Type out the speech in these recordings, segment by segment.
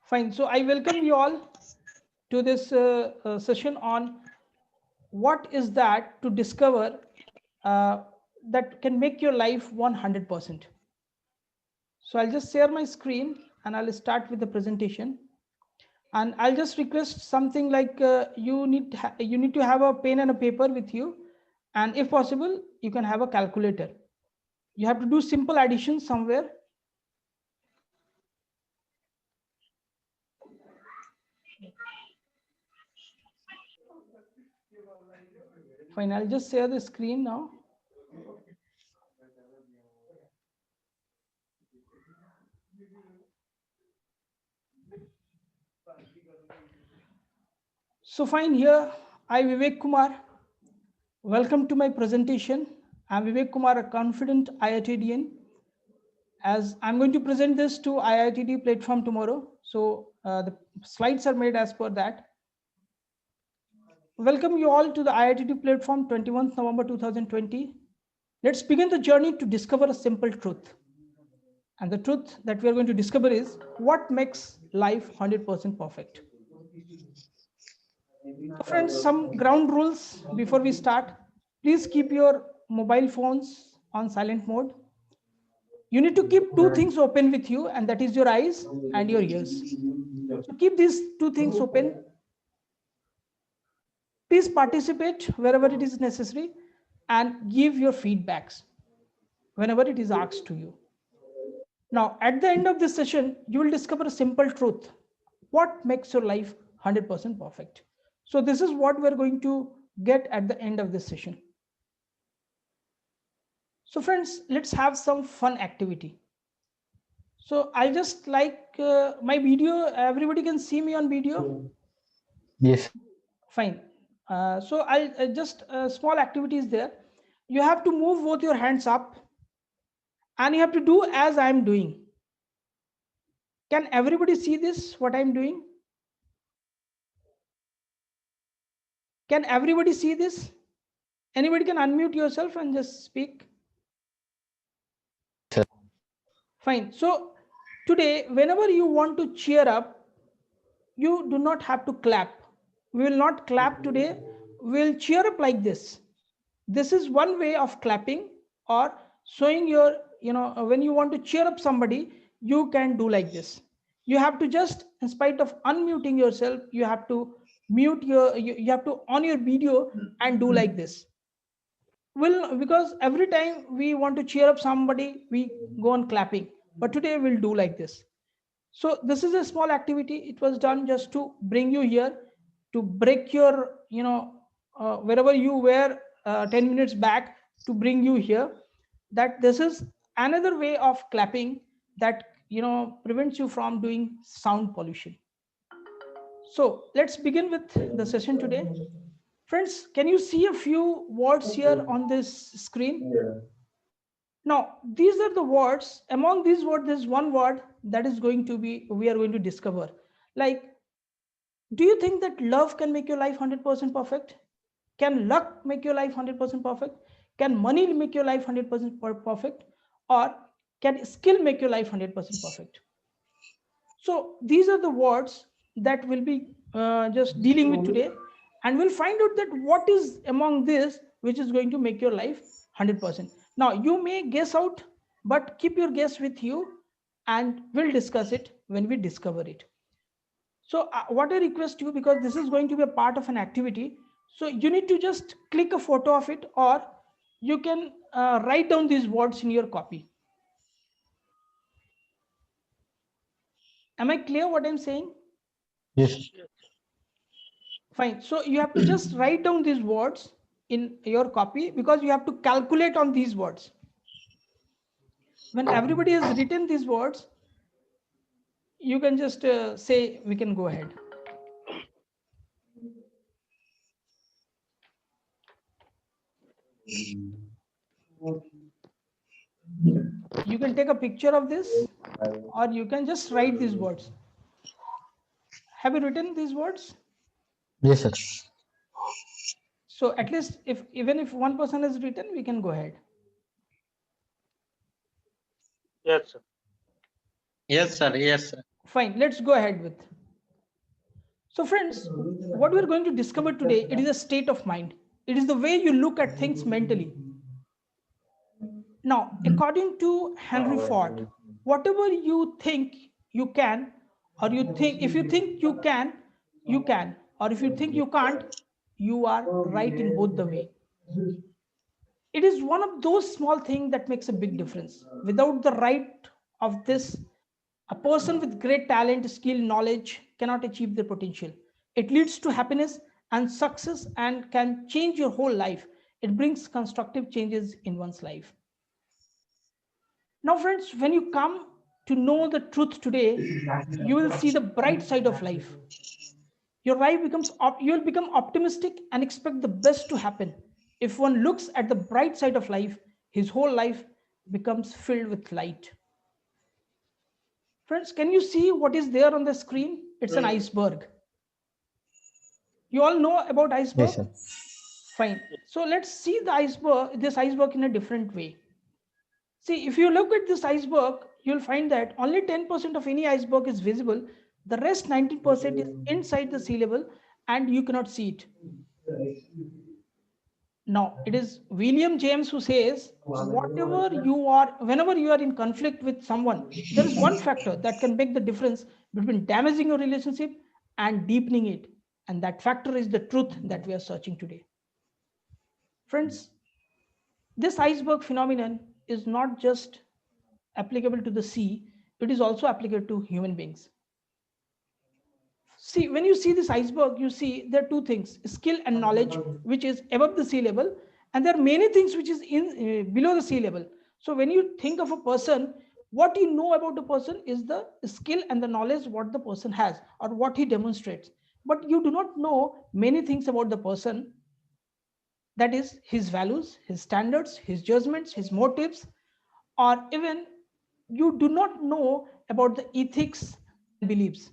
Fine. So I welcome you all to this session on what is that to discover that can make your life 100%. So I'll just share my screen and I'll start with the presentation. And I'll just request something like you need to have a pen and a paper with you, and if possible, you can have a calculator. You have to do simple addition somewhere. Fine, I'll just share the screen now. So fine, here I Vivek Kumar. Welcome to my presentation. I'm Vivek Kumar, a confident IITian. As I'm going to present this to IITD platform tomorrow, so the slides are made as per that. Welcome you all to the IITD platform 21st November 2020. Let's begin the journey to discover a simple truth. And the truth that we are going to discover is what makes life 100% perfect. So friends, some ground rules before we start. Please keep your mobile phones on silent mode. You need to keep two things open with you, and that is your eyes and your ears. So keep these two things open. Please participate wherever it is necessary and give your feedbacks whenever it is asked to you. Now, at the end of this session, you will discover a simple truth. What makes your life 100% perfect? So this is what we're going to get at the end of this session. So friends, let's have some fun activity. So I just like my video, everybody can see me on video? Yes. Fine. So I'll just small activities there. You have to move both your hands up and you have to do as I'm doing. Can everybody see this, what I'm doing? Can everybody see this? Anybody can unmute yourself and just speak. Sir. Fine. So today, whenever you want to cheer up, you do not have to clap. We will not clap today. We'll cheer up like this. This is one way of clapping or showing your, when you want to cheer up somebody, you can do like this. You have to just, in spite of unmuting yourself, you have to mute you have to on your video and do like this. Well, because every time we want to cheer up somebody, we go on clapping, but today we'll do like this. So this is a small activity. It was done just to bring you here, to break your, wherever you were 10 minutes back, to bring you here, that this is another way of clapping that, prevents you from doing sound pollution. So let's begin with the session today. Friends, can you see a few words here on this screen? Now, these are the words. Among these words, there's one word that is going to be, we are going to discover. Like, do you think that love can make your life 100% perfect? Can luck make your life 100% perfect? Can money make your life 100% perfect? Or can skill make your life 100% perfect? So these are the words that we'll be just dealing with today. And we'll find out that what is among this which is going to make your life 100%. Now, you may guess out, but keep your guess with you and we'll discuss it when we discover it. So what I request you, because this is going to be a part of an activity, so you need to just click a photo of it, or you can write down these words in your copy. Am I clear what I'm saying? Yes. Fine. So you have to just write down these words in your copy, because you have to calculate on these words. When everybody has written these words, you can just say we can go ahead. You can take a picture of this, or you can just write these words. Have you written these words? Yes, sir. So at least if even if one person has written, we can go ahead. Yes, sir. Yes, sir. Yes, sir. Fine, let's go ahead with. So friends, what we're going to discover today, it is a state of mind. It is the way you look at things mentally. Now, according to Henry Ford, whatever you think you can, or you think, if you think you can, or if you think you can't, you are right in both the way. It is one of those small things that makes a big difference. Without the right of this, a person with great talent, skill, knowledge cannot achieve their potential. It leads to happiness and success and can change your whole life. It brings constructive changes in one's life. Now, friends, when you come to know the truth today, you will see the bright side of life. Your life becomes you will become optimistic and expect the best to happen. If one looks at the bright side of life, his whole life becomes filled with light. Friends, can you see what is there on the screen? It's an iceberg. You all know about Yes, iceberg? sir. Fine. So let's see this iceberg in a different way. See, if you look at this iceberg, you'll find that only 10% of any iceberg is visible. The rest 90% is inside the sea level and you cannot see it. Now, it is William James who says, whenever you are in conflict with someone, there is one factor that can make the difference between damaging your relationship and deepening it. And that factor is the truth that we are searching today. Friends, this iceberg phenomenon is not just applicable to the sea, it is also applicable to human beings. See, when you see this iceberg, you see there are two things: skill and knowledge, which is above the sea level, and there are many things which is in below the sea level. So when you think of a person, what you know about a person is the skill and the knowledge what the person has or what he demonstrates. But you do not know many things about the person, that is his values, his standards, his judgments, his motives, or even you do not know about the ethics and beliefs.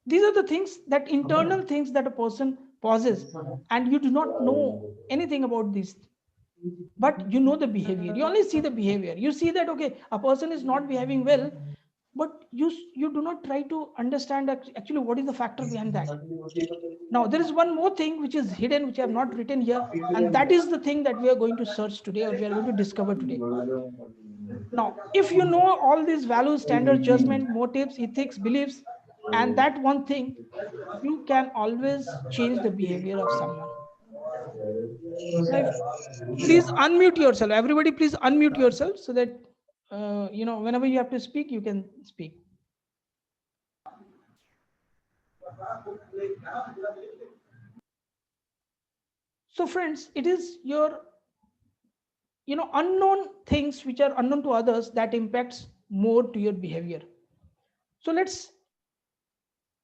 These are the things, that internal things that a person possesses, and you do not know anything about these. But you know the behavior. You only see the behavior. You see that okay, a person is not behaving well, but you do not try to understand actually what is the factor behind that. Now there is one more thing which is hidden, which I have not written here, and that is the thing that we are going to search today, or we are going to discover today. Now, if you know all these values, standards, judgment, motives, ethics, beliefs, and that one thing, you can always change the behavior of someone. Now, please unmute yourself. Everybody, please unmute yourself so that whenever you have to speak, you can speak. So, friends, it is your unknown things which are unknown to others that impacts more to your behavior. So let's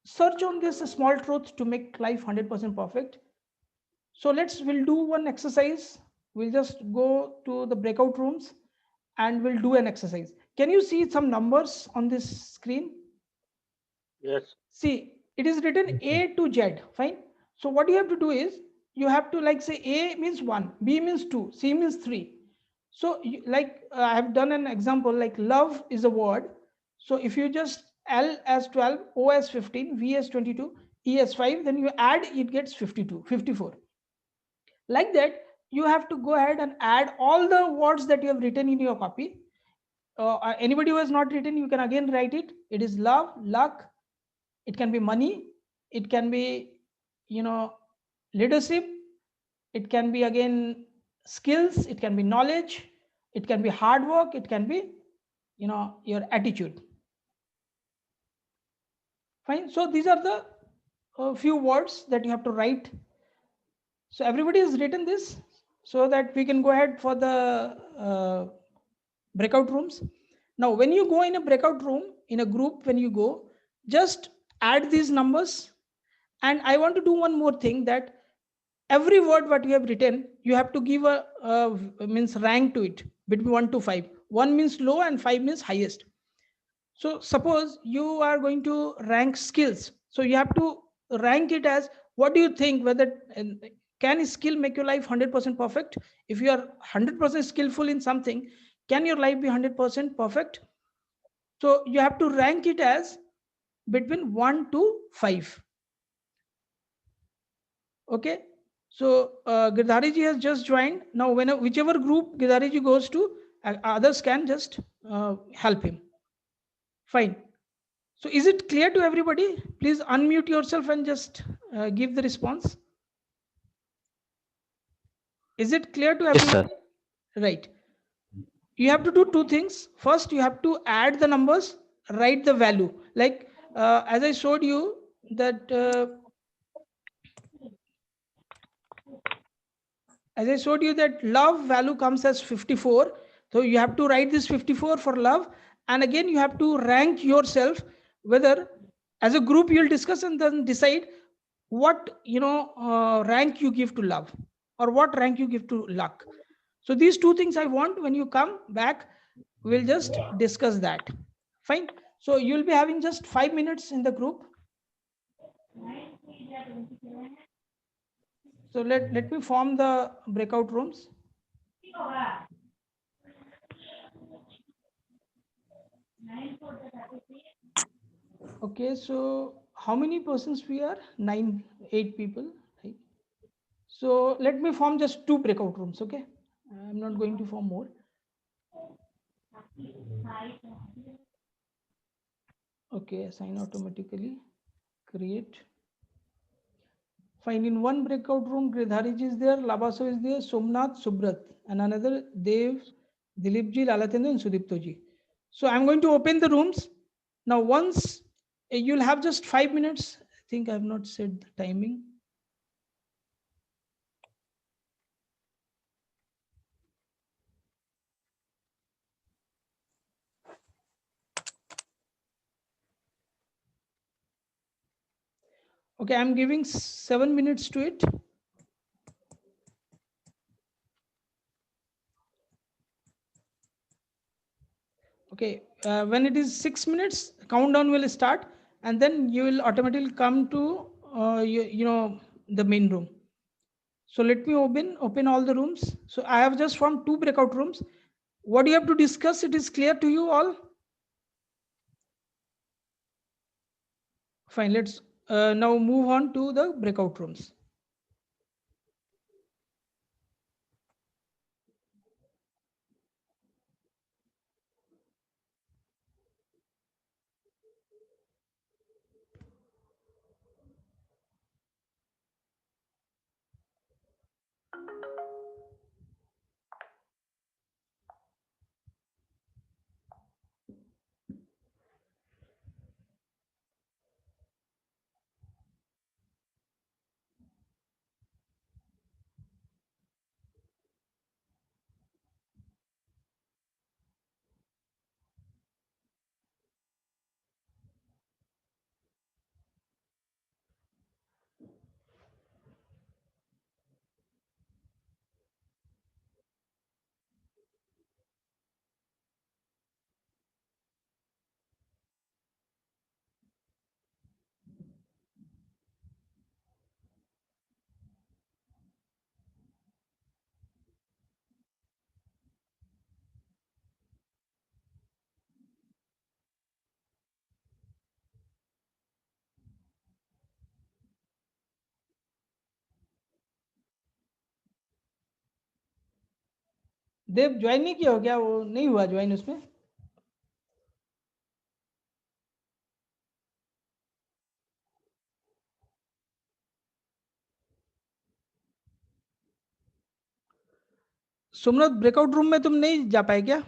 search on this small truth to make life 100% perfect. So we'll do one exercise. We'll just go to the breakout rooms and we'll do an exercise. Can you see some numbers on this screen? Yes. See, it is written A to Z, fine. So what you have to do is, you have to like say A means 1, B means 2, C means 3. So I have done an example, like love is a word. So if you just L as 12, O as 15, V as 22, E as 5, then you add, it gets 52, 54. Like that, you have to go ahead and add all the words that you have written in your copy. Anybody who has not written, you can again write it. It is love, luck, it can be money, it can be leadership, it can be again skills, it can be knowledge, it can be hard work, it can be your attitude. Fine. So these are the few words that you have to write. So everybody has written this, so that we can go ahead for the breakout rooms. Now when you go in a breakout room, in a group, when you go, just add these numbers. And I want to do one more thing, that every word what you have written, you have to give a means rank to it between 1 to 5. 1 means low and 5 means highest. So suppose you are going to rank skills, so you have to rank it as, what do you think, whether can a skill make your life 100% perfect? If you are 100% skillful in something, can your life be 100% perfect? So you have to rank it as between 1 to 5. Okay. So Girdhari ji has just joined. Now, whichever group Girdhari ji goes to, others can just help him. Fine. So is it clear to everybody? Please unmute yourself and just give the response. Is it clear to Yes, sir. everybody? Right. You have to do two things. First, you have to add the numbers, write the value. Like as I showed you that love value comes as 54. So you have to write this 54 for love. And again, you have to rank yourself, whether as a group you'll discuss and then decide what rank you give to love or what rank you give to luck. So these two things I want. When you come back, we'll just discuss that. Fine. So you'll be having just 5 minutes in the group. So let me form the breakout rooms. Okay, so how many persons we are? 8 people, right? So let me form just 2 breakout rooms, okay? I'm not going to form more. Okay, assign automatically, create. Fine, in one breakout room, Gridharij is there, Labaso is there, Somnath, Subrat, and another Dev, Dilipji, Lalatendra, and Sudiptoji. So I'm going to open the rooms. Now, once you'll have just 5 minutes. I think I've not set the timing. Okay, I'm giving 7 minutes to it. Okay, when it is 6 minutes, countdown will start, and then you will automatically come to the main room. So let me open all the rooms. So I have just formed 2 breakout rooms. What you have to discuss, it is clear to you all? Fine, let's now move on to the breakout rooms. Dev join नहीं किया हो क्या? वो नहीं हुआ join उसमें? सुमरत, breakout room में तुम नहीं जा पाए क्या?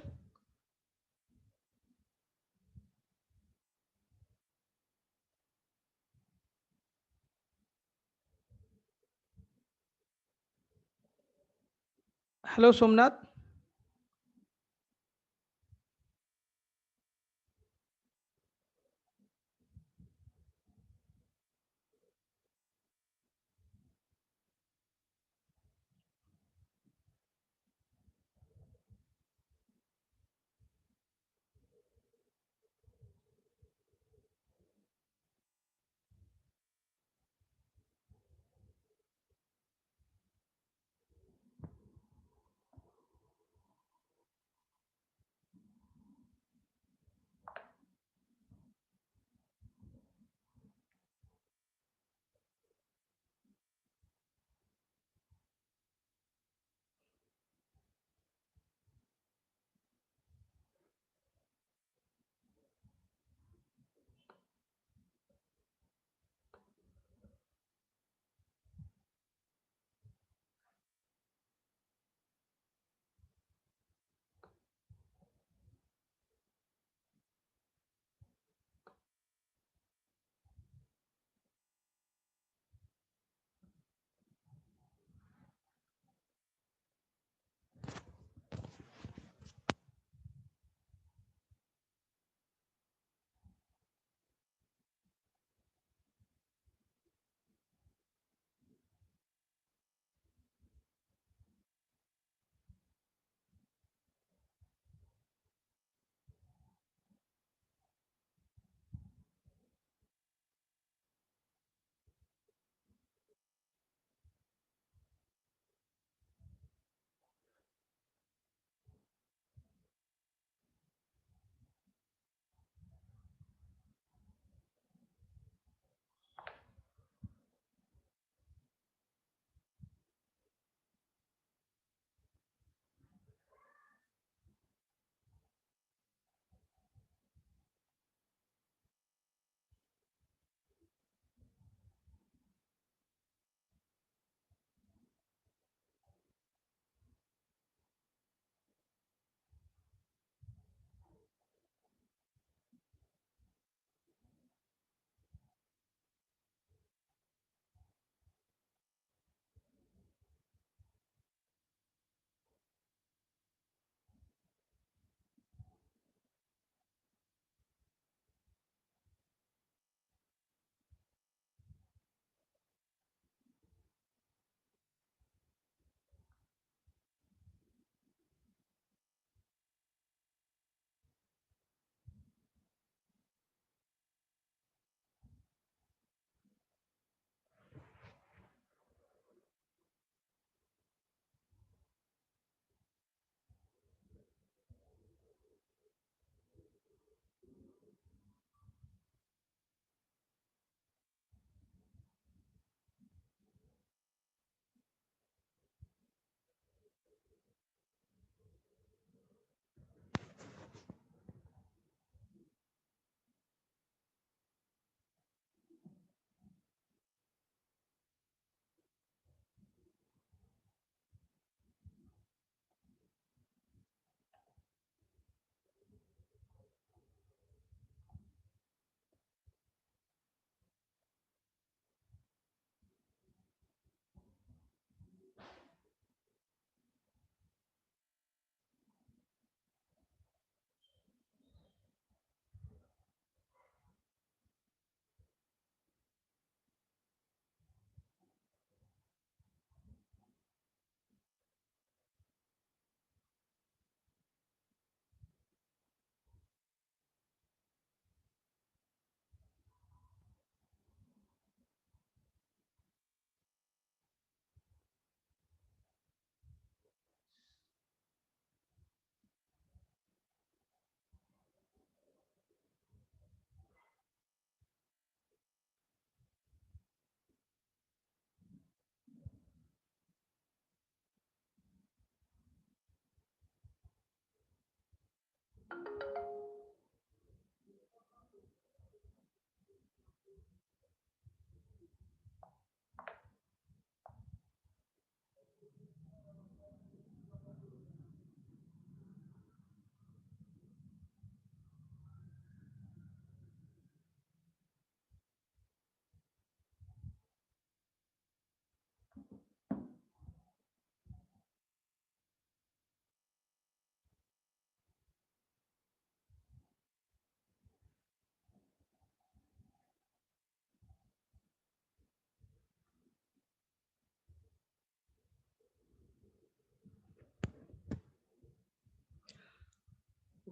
Hello Somnath.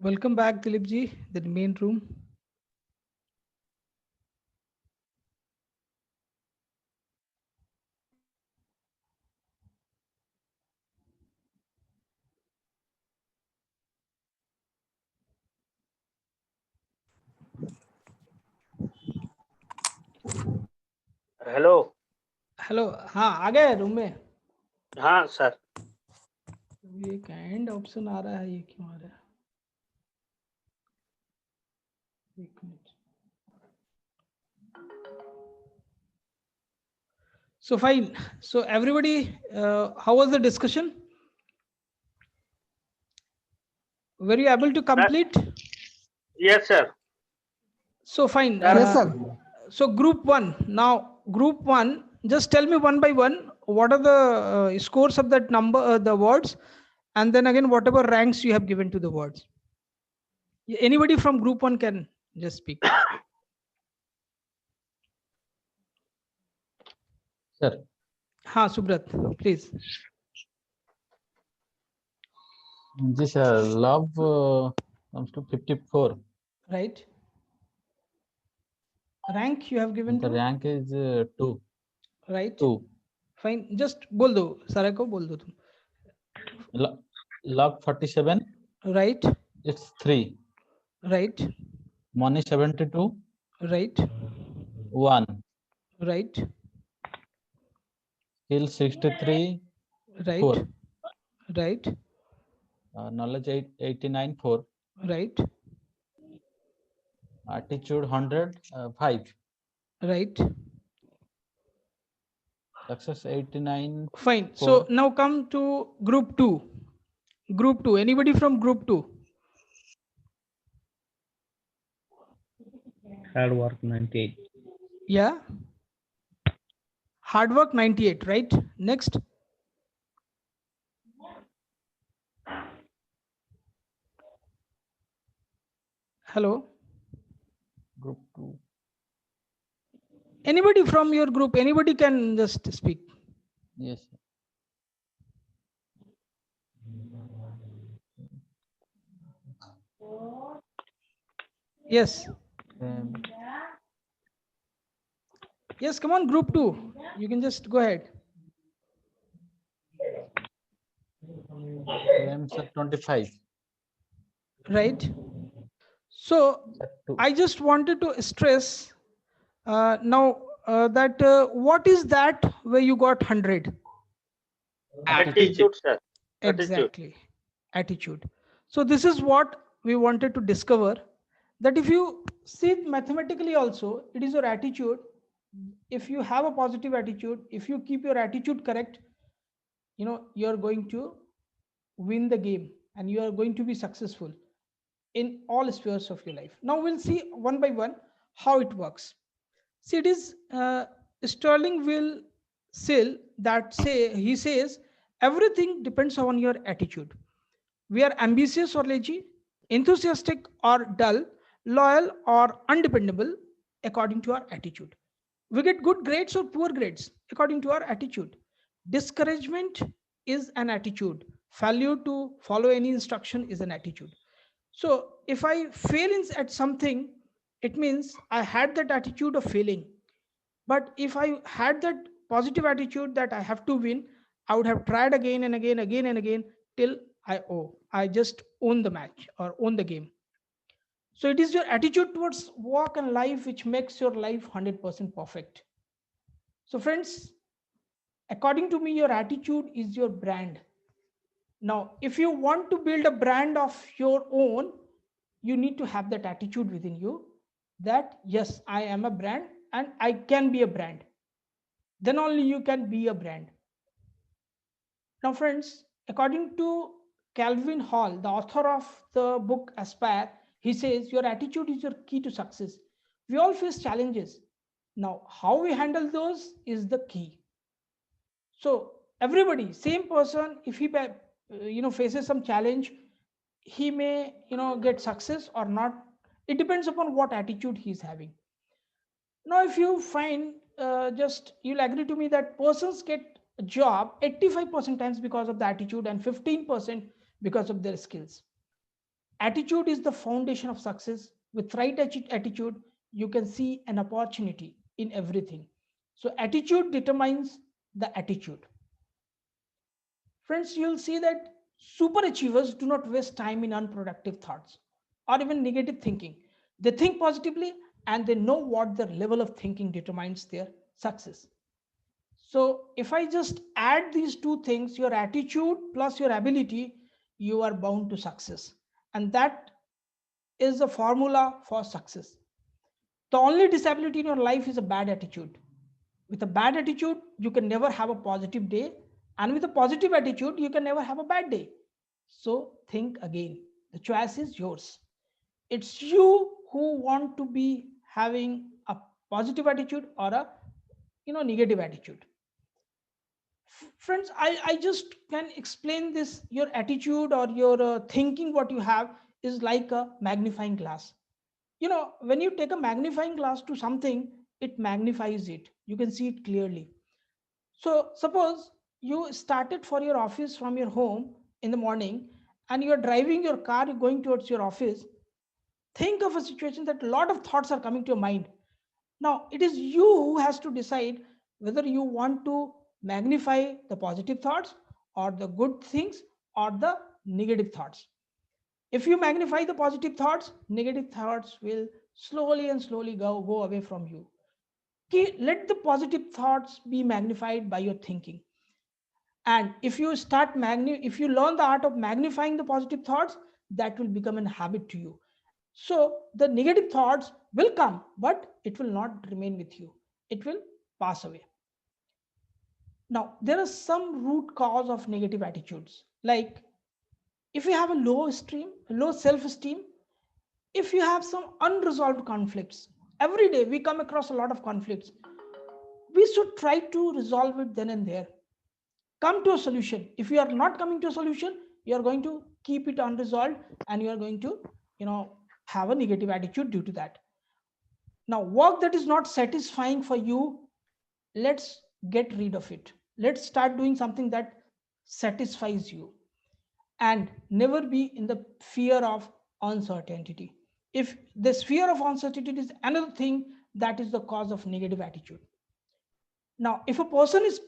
Welcome back, Dilip ji, the main room. Hello. Hello, हाँ आ गए रूम में। हाँ सर। ये कैंड ऑप्शन आ रहा है, ये क्यों आ रहा है? एक minute. So fine. So everybody, how was the discussion? Were you able to complete? Yes sir. So fine. Sir. Yes, sir. So group one. Now group one. Just tell me one by one what are the scores of that number, the words, and then again whatever ranks you have given to the words. Anybody from group one can just speak. Sir, हाँ Subrat, please. this love comes to 54. Right. Rank you have given The to. rank is 2. Right. 2. Fine. Just बोल दो, सारे को बोल दो तुम. Love 47. Right. It's 3. Right. Money 72. Right. 1. Right. Skill 63. Right. 4. Right. Knowledge 89. 4. Right. Attitude 100. 5. Right. Success 89. Fine. 4. So now come to group two. Group two. Anybody from group two? Hard work 98. Yeah. Hard work 98. Right. Next. Hello. Group 2. Anybody from your group? Anybody can just speak. Yes. Yes. Um, Yes. Come on, group two. You can just go ahead. sir 25. Right. So Sir 2. I just wanted to stress now that what is that where you got 100? Attitude sir. Attitude. Exactly. Attitude. So this is what we wanted to discover, that if you see it mathematically also, it is your attitude. If you have a positive attitude, if you keep your attitude correct, you're going to win the game and you are going to be successful in all spheres of your life. Now we'll see one by one how it works. See, it is Sterling will Sill that he says everything depends on your attitude. We are ambitious or lazy, enthusiastic or dull, loyal or undependable according to our attitude. We get good grades or poor grades according to our attitude. Discouragement is an attitude. Failure to follow any instruction is an attitude. So if I fail at something, it means I had that attitude of failing. But if I had that positive attitude that I have to win, I would have tried again and again, again and again till I just own the match or own the game. So it is your attitude towards work and life which makes your life 100% perfect. So friends, according to me, your attitude is your brand. Now, if you want to build a brand of your own, you need to have that attitude within you that yes, I am a brand and I can be a brand. Then only you can be a brand. Now, friends, according to Calvin Hall, the author of the book Aspire, he says your attitude is your key to success. We all face challenges. Now, how we handle those is the key. So, everybody, same person, if he faces some challenge, he may get success or not. It depends upon what attitude he's having. Now, if you find just you'll agree to me that persons get a job 85% times because of the attitude and 15% because of their skills. Attitude is the foundation of success. With right attitude, you can see an opportunity in everything. So attitude determines the attitude. Friends, you'll see that super achievers do not waste time in unproductive thoughts or even negative thinking. They think positively and they know what their level of thinking determines their success. So, if I just add these two things, your attitude plus your ability, you are bound to success. And that is the formula for success. The only disability in your life is a bad attitude. With a bad attitude, you can never have a positive day. And with a positive attitude, you can never have a bad day. So think again. The choice is yours. It's you who want to be having a positive attitude or a negative attitude. Friends, I just can explain this. Your attitude or your thinking, what you have, is like a magnifying glass. When you take a magnifying glass to something, it magnifies it. You can see it clearly. So suppose you started for your office from your home in the morning, and you're driving your car, you're going towards your office. Think of a situation that a lot of thoughts are coming to your mind. Now it is you who has to decide whether you want to magnify the positive thoughts or the good things or the negative thoughts. If you magnify the positive thoughts, negative thoughts will slowly and slowly go away from you. Let the positive thoughts be magnified by your thinking. And if you if you learn the art of magnifying the positive thoughts, that will become a habit to you. So the negative thoughts will come, but it will not remain with you. It will pass away. Now, there are some root cause of negative attitudes. Like if you have a low self-esteem, if you have some unresolved conflicts, every day we come across a lot of conflicts, we should try to resolve it then and there. Come to a solution. If you are not coming to a solution, you are going to keep it unresolved and you are going to, have a negative attitude due to that. Now, work that is not satisfying for you, let's get rid of it. Let's start doing something that satisfies you, and never be in the fear of uncertainty. If this fear of uncertainty is another thing that is the cause of negative attitude. Now, if a person is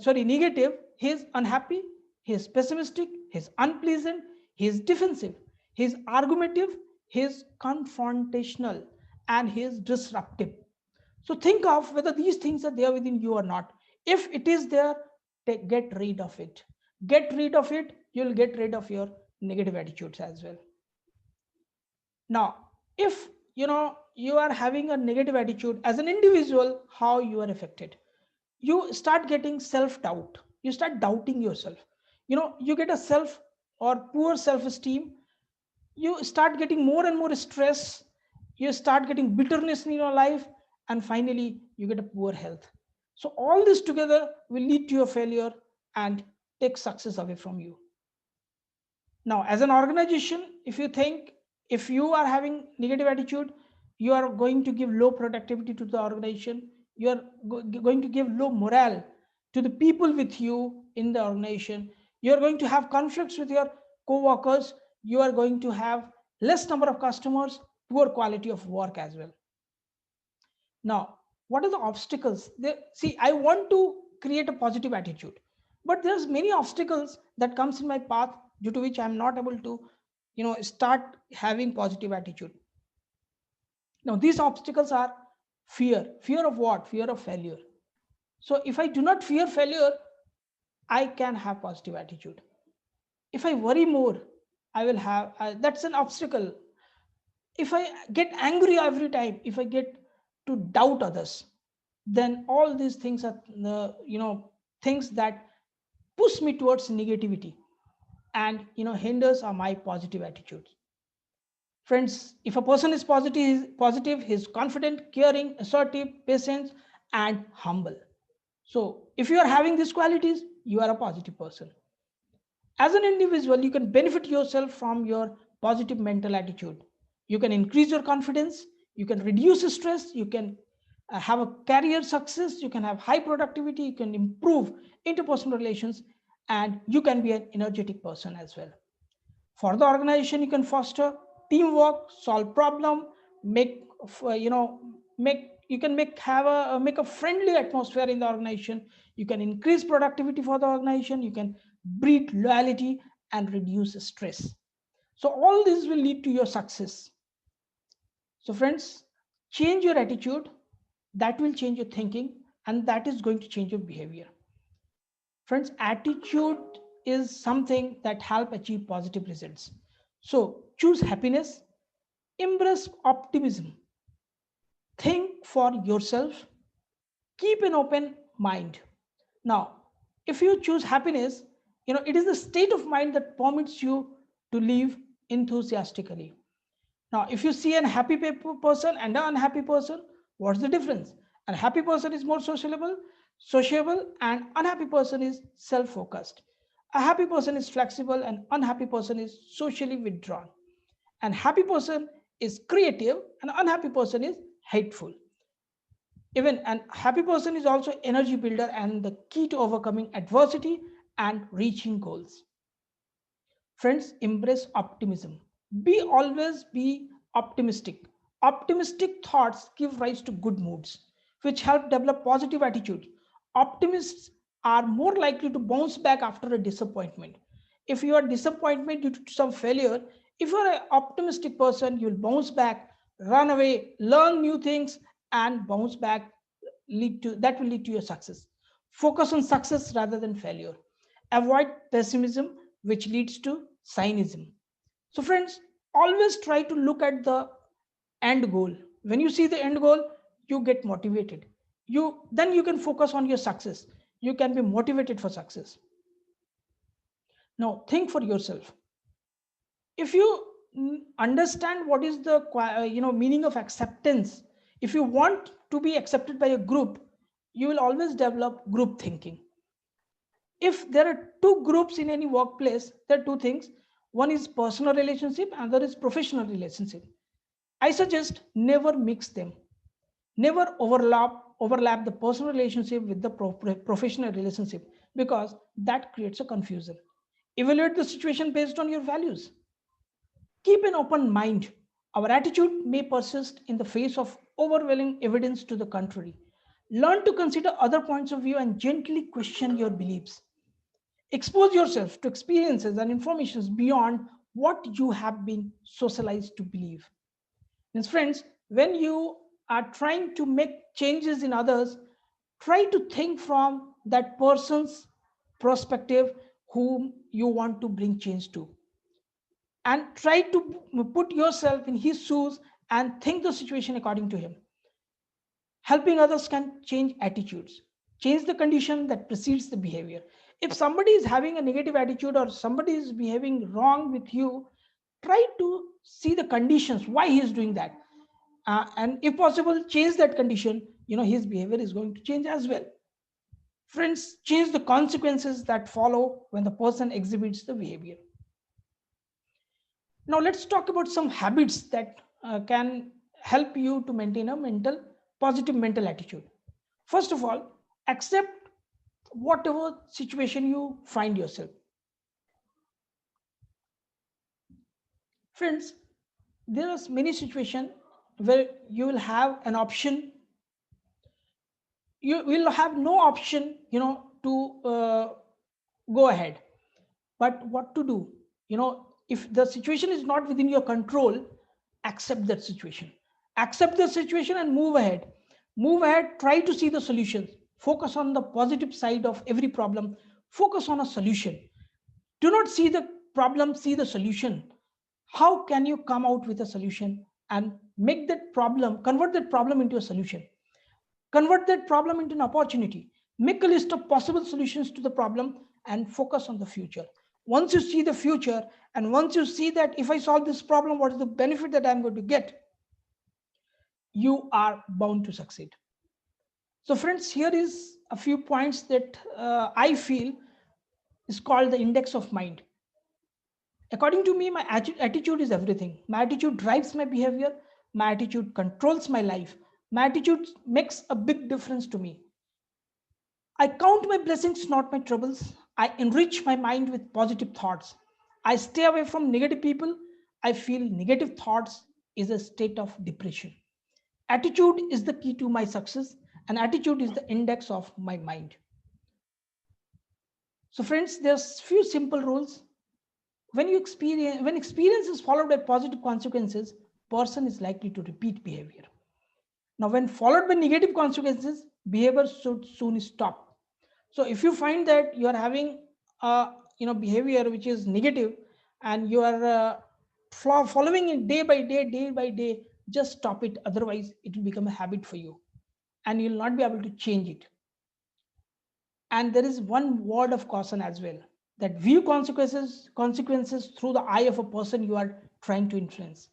negative, he is unhappy, he is pessimistic, he is unpleasant, he is defensive, he is argumentative, he is confrontational, and he is disruptive. So think of whether these things are there within you or not. If it is there, get rid of it. Get rid of it, you'll get rid of your negative attitudes as well. Now, if you are having a negative attitude as an individual, how you are affected? You start getting self-doubt. You start doubting yourself. You get a self or poor self-esteem. You start getting more and more stress. You start getting bitterness in your life, and finally you get a poor health. So all this together will lead to your failure and take success away from you. Now, as an organization, if you are having negative attitude, you are going to give low productivity to the organization. You are going to give low morale to the people with you in the organization. You are going to have conflicts with your co-workers. You are going to have less number of customers, poor quality of work as well. Now, what are the obstacles? See, I want to create a positive attitude, but there's many obstacles that comes in my path due to which I'm not able to, start having positive attitude. Now, these obstacles are fear. Fear of what? Fear of failure. So if I do not fear failure, I can have positive attitude. If I worry more, I will have, that's an obstacle. If I get angry every time, if I get to doubt others, then all these things are things that push me towards negativity and hinders are my positive attitudes. Friends, if a person is positive, he's confident, caring, assertive, patient, and humble. So if you are having these qualities, you are a positive person. As an individual, you can benefit yourself from your positive mental attitude. You can increase your confidence, you can reduce stress, you can have a career success, you can have high productivity, you can improve interpersonal relations, and you can be an energetic person as well. For the organization, you can foster teamwork, solve problem, make make you can make a friendly atmosphere in the organization. You can increase productivity for the organization. You can breed loyalty and reduce stress. So all this will lead to your success. So friends, change your attitude. That will change your thinking, and that is going to change your behavior. Friends, attitude is something that help achieve positive results. So choose happiness, embrace optimism, think for yourself, keep an open mind. Now, if you choose happiness, it is the state of mind that permits you to live enthusiastically. Now, if you see an happy person and an unhappy person, what's the difference? A happy person is more sociable, and unhappy person is self-focused. A happy person is flexible, and unhappy person is socially withdrawn. And happy person is creative, and unhappy person is hateful. Even an happy person is also energy builder and the key to overcoming adversity and reaching goals. Friends, embrace optimism. Be optimistic. Optimistic thoughts give rise to good moods, which help develop positive attitudes. Optimists are more likely to bounce back after a disappointment. If you are disappointed due to some failure, if you are an optimistic person, you will bounce back, run away, learn new things, and bounce back. That will lead to your success. Focus on success rather than failure. Avoid pessimism, which leads to cynicism. So, friends, always try to look at the end goal. When you see the end goal, you get motivated. Then you can focus on your success. You can be motivated for success. Now, think for yourself. If you understand what is the meaning of acceptance, if you want to be accepted by a group, you will always develop group thinking. If there are two groups in any workplace, there are two things. One is personal relationship, and other is professional relationship. I suggest never mix them. Never overlap the personal relationship with the professional relationship, because that creates a confusion. Evaluate the situation based on your values. Keep an open mind. Our attitude may persist in the face of overwhelming evidence to the contrary. Learn to consider other points of view and gently question your beliefs. Expose yourself to experiences and informations beyond what you have been socialized to believe. Means, friends, when you are trying to make changes in others, try to think from that person's perspective whom you want to bring change to, and try to put yourself in his shoes and think the situation according to him. Helping others can change attitudes, change the condition that precedes the behavior. If somebody is having a negative attitude or somebody is behaving wrong with you, try to see the conditions why he is doing that. And if possible, change that condition. His behavior is going to change as well. Friends, change the consequences that follow when the person exhibits the behavior. Now let's talk about some habits that can help you to maintain a positive mental attitude. First of all, accept whatever situation you find yourself. Friends, there are many situations where you will have an option. You will have no option, to go ahead. But what to do? If the situation is not within your control, accept that situation. Accept the situation and move ahead. Move ahead, try to see the solutions. Focus on the positive side of every problem. Focus on a solution. Do not see the problem, see the solution. How can you come out with a solution and convert that problem into a solution? Convert that problem into an opportunity. Make a list of possible solutions to the problem and focus on the future. Once you see the future, and once you see that if I solve this problem, what is the benefit that I'm going to get, you are bound to succeed. So friends, here is a few points that I feel is called the index of mind. According to me, my attitude is everything. My attitude drives my behavior. My attitude controls my life. My attitude makes a big difference to me. I count my blessings, not my troubles. I enrich my mind with positive thoughts. I stay away from negative people. I feel negative thoughts is a state of depression. Attitude is the key to my success, and attitude is the index of my mind. So friends, there's few simple rules. When experience is followed by positive consequences, person is likely to repeat behavior. Now, when followed by negative consequences, behavior should soon stop. So if you find that you are having a behavior which is negative, and you are following it day by day, just stop it. Otherwise, it will become a habit for you, and you will not be able to change it. And there is one word of caution as well, that view consequences through the eye of a person you are trying to influence.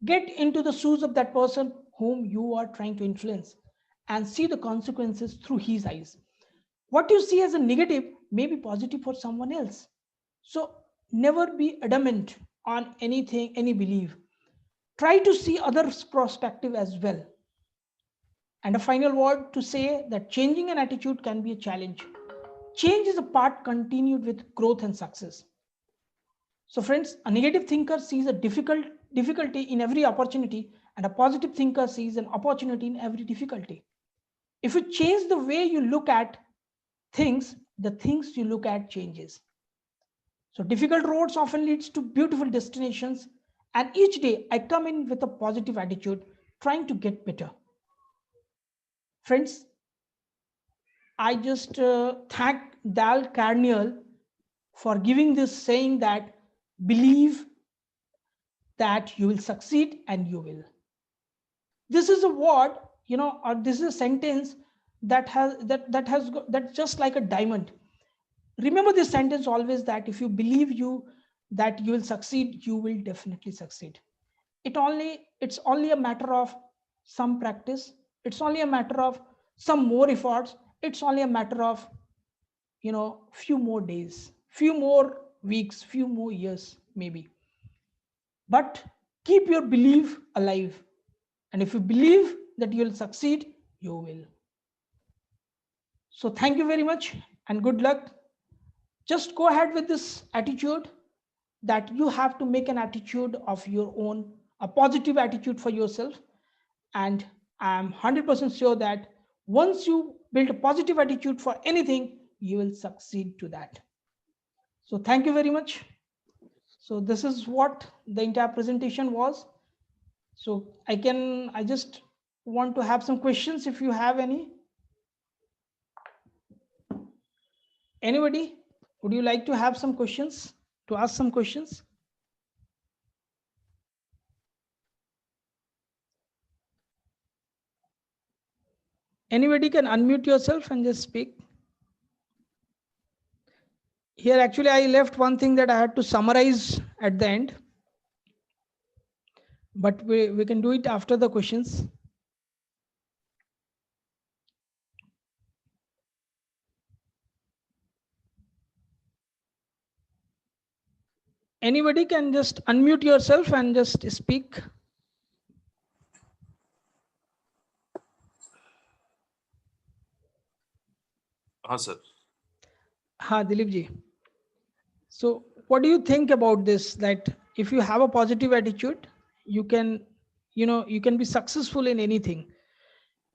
Get into the shoes of that person whom you are trying to influence and see the consequences through his eyes. What you see as a negative may be positive for someone else. So never be adamant on anything, any belief. Try to see others' perspective as well. And a final word to say that changing an attitude can be a challenge. Change is a part continued with growth and success. So friends, a negative thinker sees a difficulty in every opportunity, and a positive thinker sees an opportunity in every difficulty. If you change the way you look at things, the things you look at changes. So difficult roads often leads to beautiful destinations, and each day I come in with a positive attitude, trying to get better. Friends, I just thank Dal Carnegie for giving this saying that believe that you will succeed and you will. This is a word, or this is a sentence that that's just like a diamond. Remember this sentence always, that if you believe that you will succeed, you will definitely succeed. It's only a matter of some practice. It's only a matter of some more efforts. It's only a matter of few more days, few more weeks, few more years maybe. But keep your belief alive. And if you believe that you will succeed, you will. So thank you very much and good luck. Just go ahead with this attitude, that you have to make an attitude of your own, a positive attitude for yourself. And I'm 100% sure that once you build a positive attitude for anything, you will succeed to that. So thank you very much. So this is what the entire presentation was. So I just want to have some questions if you have any. Anybody, would you like to have some questions, to ask some questions? Anybody can unmute yourself and just speak. Here actually I left one thing that I had to summarize at the end, but we can do it after the questions. Anybody can just unmute yourself and just speak. Sir. Ha, Dilip ji. So what do you think about this, that if you have a positive attitude, you can be successful in anything?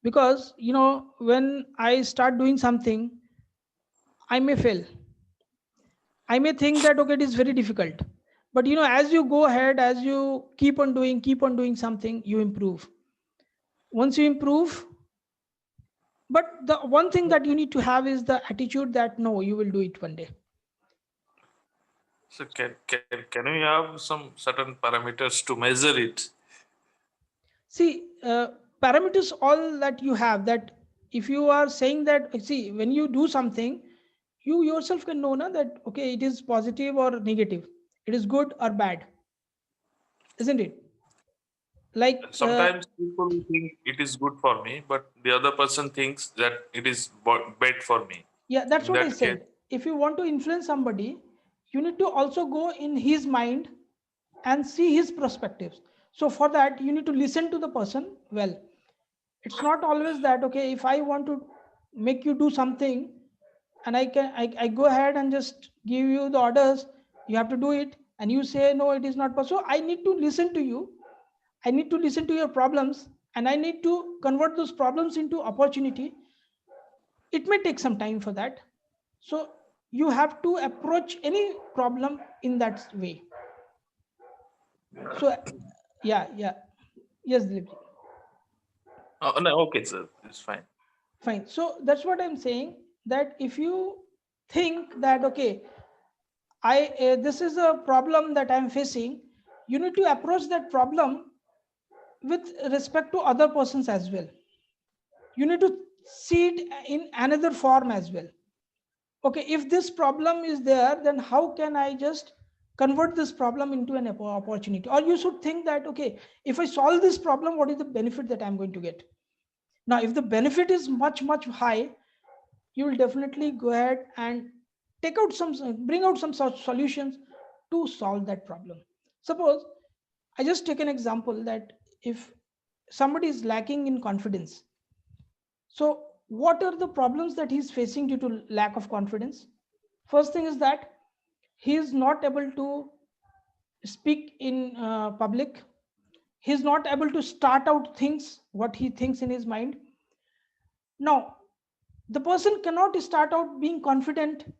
Because when I start doing something, I may fail. I may think that okay, it is very difficult. But as you go ahead, as you keep on doing something, you improve. Once you improve, but the one thing that you need to have is the attitude that no, you will do it one day. So can we have some certain parameters to measure it? See, parameters all that you have, that if you are saying that, see, when you do something, you yourself can know that okay, it is positive or negative, it is good or bad, isn't it? Like Sometimes people think it is good for me, but the other person thinks that it is bad for me. yeah, that's In what I that case, said. If you want to influence somebody, you need to also go in his mind and see his perspectives. So for that, you need to listen to the person well. It's not always that okay, if I want to make you do something and I go ahead and just give you the orders, you have to do it, and you say, no, it is not possible. I need to listen to you. I need to listen to your problems, and I need to convert those problems into opportunity. It may take some time for that. So you have to approach any problem in that way. So yeah. Yes, Dilip. No, okay, sir. It's fine. Fine. So that's what I'm saying, that if you think that, okay, this is a problem that I'm facing, you need to approach that problem with respect to other persons as well. You need to see it in another form as well. Okay, if this problem is there, then how can I just convert this problem into an opportunity? Or you should think that, okay, if I solve this problem, what is the benefit that I'm going to get? Now, if the benefit is much high, you will definitely go ahead and bring out some such solutions to solve that problem. Suppose I just take an example that if somebody is lacking in confidence, so what are the problems that he's facing due to lack of confidence? First thing is that he is not able to speak in public. He's not able to start out things what he thinks in his mind. Now, the person cannot start out being confident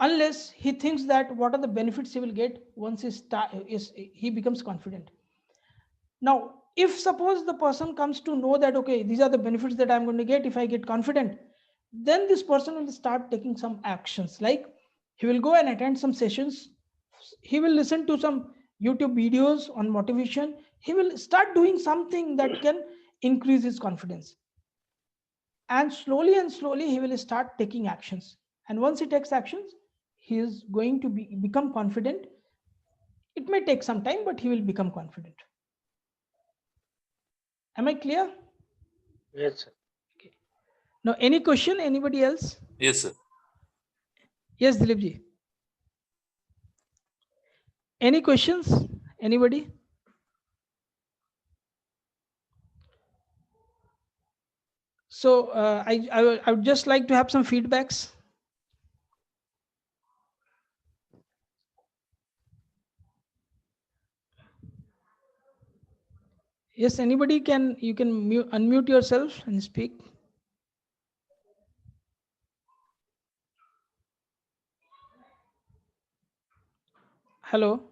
unless he thinks that what are the benefits he will get once he becomes confident. Now, if suppose the person comes to know that, okay, these are the benefits that I'm going to get if I get confident, then this person will start taking some actions, like he will go and attend some sessions, he will listen to some YouTube videos on motivation, he will start doing something that can increase his confidence. And slowly he will start taking actions. And once he takes actions, he is going to become confident. It may take some time, but he will become confident. Am I clear? Yes, sir. Okay. Now, any question? Anybody else? Yes, sir. Yes, Dilip ji. Any questions? Anybody? So I would just like to have some feedbacks. Yes, anybody can, you can unmute yourself and speak. Hello.